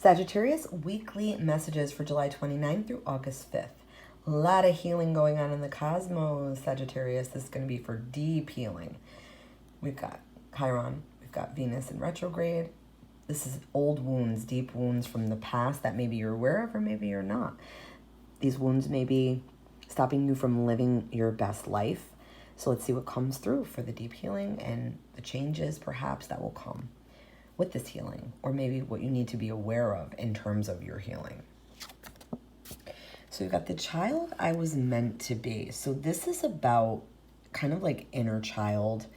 Sagittarius, weekly messages for July 29th through August 5th. A lot of healing going on in the cosmos, Sagittarius. This is going to be for deep healing. We've got Chiron. We've got Venus in retrograde. This is old wounds, deep wounds from the past that maybe you're aware of or maybe you're not. These wounds may be stopping you from living your best life. So let's see what comes through for the deep healing and the changes perhaps that will come with this healing, or maybe what you need to be aware of in terms of your healing. So you've got the child I was meant to be. So this is about kind of like inner child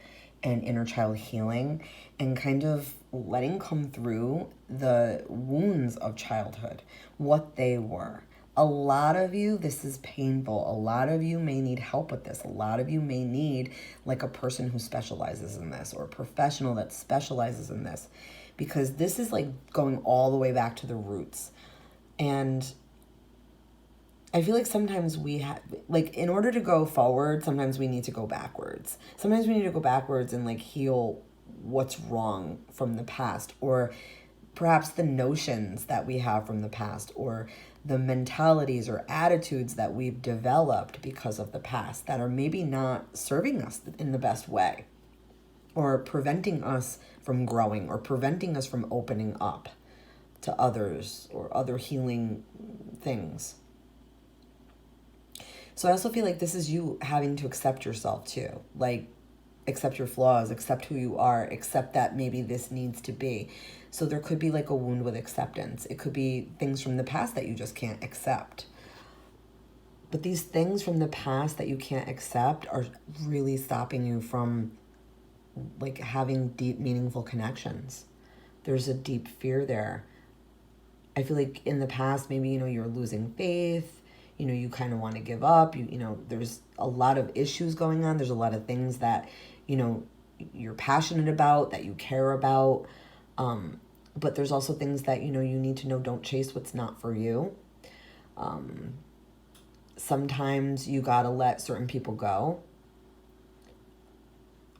and inner child healing and kind of letting come through the wounds of childhood, what they were. A lot of you, this is painful. A lot of you may need help with this. A lot of you may need like a person who specializes in this or a professional that specializes in this, because this is like going all the way back to the roots. And I feel like sometimes we have, like, in order to go forward, sometimes we need to go backwards. Sometimes we need to go backwards and like heal what's wrong from the past, or perhaps the notions that we have from the past, or the mentalities or attitudes that we've developed because of the past that are maybe not serving us in the best way, or preventing us from growing, or preventing us from opening up to others or other healing things. So I also feel like this is you having to accept yourself too. Like, accept your flaws, accept who you are, accept that maybe this needs to be. So there could be like a wound with acceptance. It could be things from the past that you just can't accept. But these things from the past that you can't accept are really stopping you from like having deep, meaningful connections. There's a deep fear there. I feel like in the past, maybe, you're losing faith. You kind of want to give up. There's a lot of issues going on. There's a lot of things that, you're passionate about, that you care about. But there's also things that, you need to know, don't chase what's not for you. Sometimes you got to let certain people go.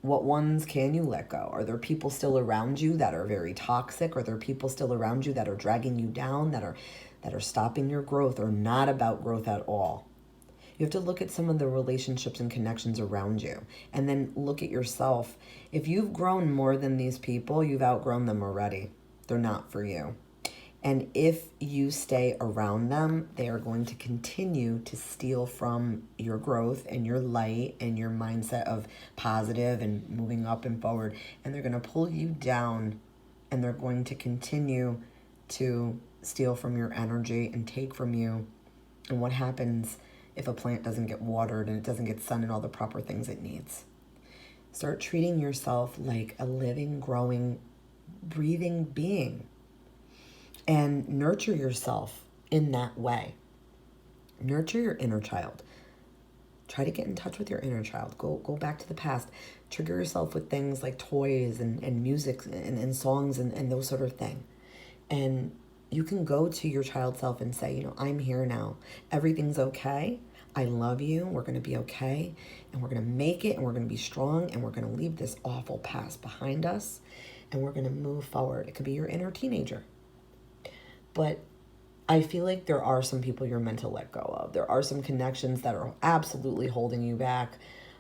What ones can you let go? Are there people still around you that are very toxic? Are there people still around you that are dragging you down, that are stopping your growth, or not about growth at all? You have to look at some of the relationships and connections around you, and then look at yourself. If you've grown more than these people, you've outgrown them already. They're not for you. And if you stay around them, they are going to continue to steal from your growth and your light and your mindset of positive and moving up and forward. And they're going to pull you down, and they're going to continue to steal from your energy and take from you. And what happens if a plant doesn't get watered and it doesn't get sun and all the proper things it needs? Start treating yourself like a living, growing, breathing being. And nurture yourself in that way. Nurture your inner child. Try to get in touch with your inner child. Go back to the past. Trigger yourself with things like toys and music and songs and those sort of thing. And you can go to your child self and say, I'm here now. Everything's okay. I love you. We're going to be okay. And we're going to make it. And we're going to be strong. And we're going to leave this awful past behind us. And we're going to move forward. It could be your inner teenager. But I feel like there are some people you're meant to let go of. There are some connections that are absolutely holding you back.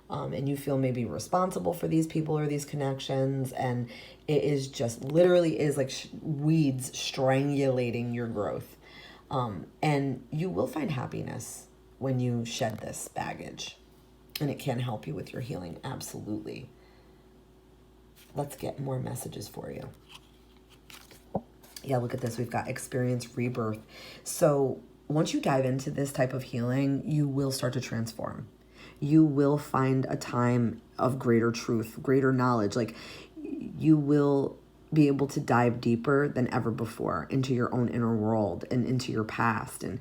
And you feel maybe responsible for these people or these connections. And it is just literally is like weeds strangulating your growth. And you will find happiness when you shed this baggage. And it can help you with your healing. Absolutely. Let's get more messages for you. Yeah, look at this. We've got experience rebirth. So once you dive into this type of healing, you will start to transform. You will find a time of greater truth, greater knowledge. Like, you will be able to dive deeper than ever before into your own inner world and into your past. And,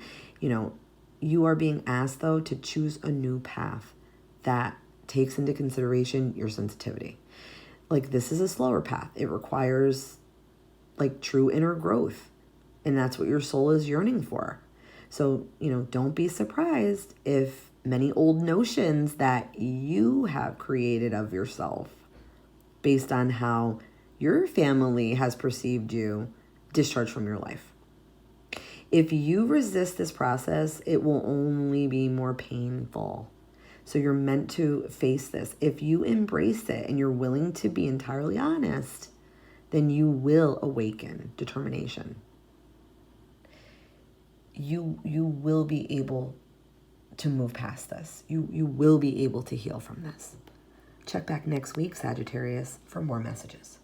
you are being asked, though, to choose a new path that takes into consideration your sensitivity. Like, this is a slower path. It requires like true inner growth. And that's what your soul is yearning for. So, don't be surprised if many old notions that you have created of yourself based on how your family has perceived you discharge from your life. If you resist this process, it will only be more painful. So you're meant to face this. If you embrace it and you're willing to be entirely honest, then you will awaken determination. You will be able to move past this. You will be able to heal from this. Check back next week, Sagittarius, for more messages.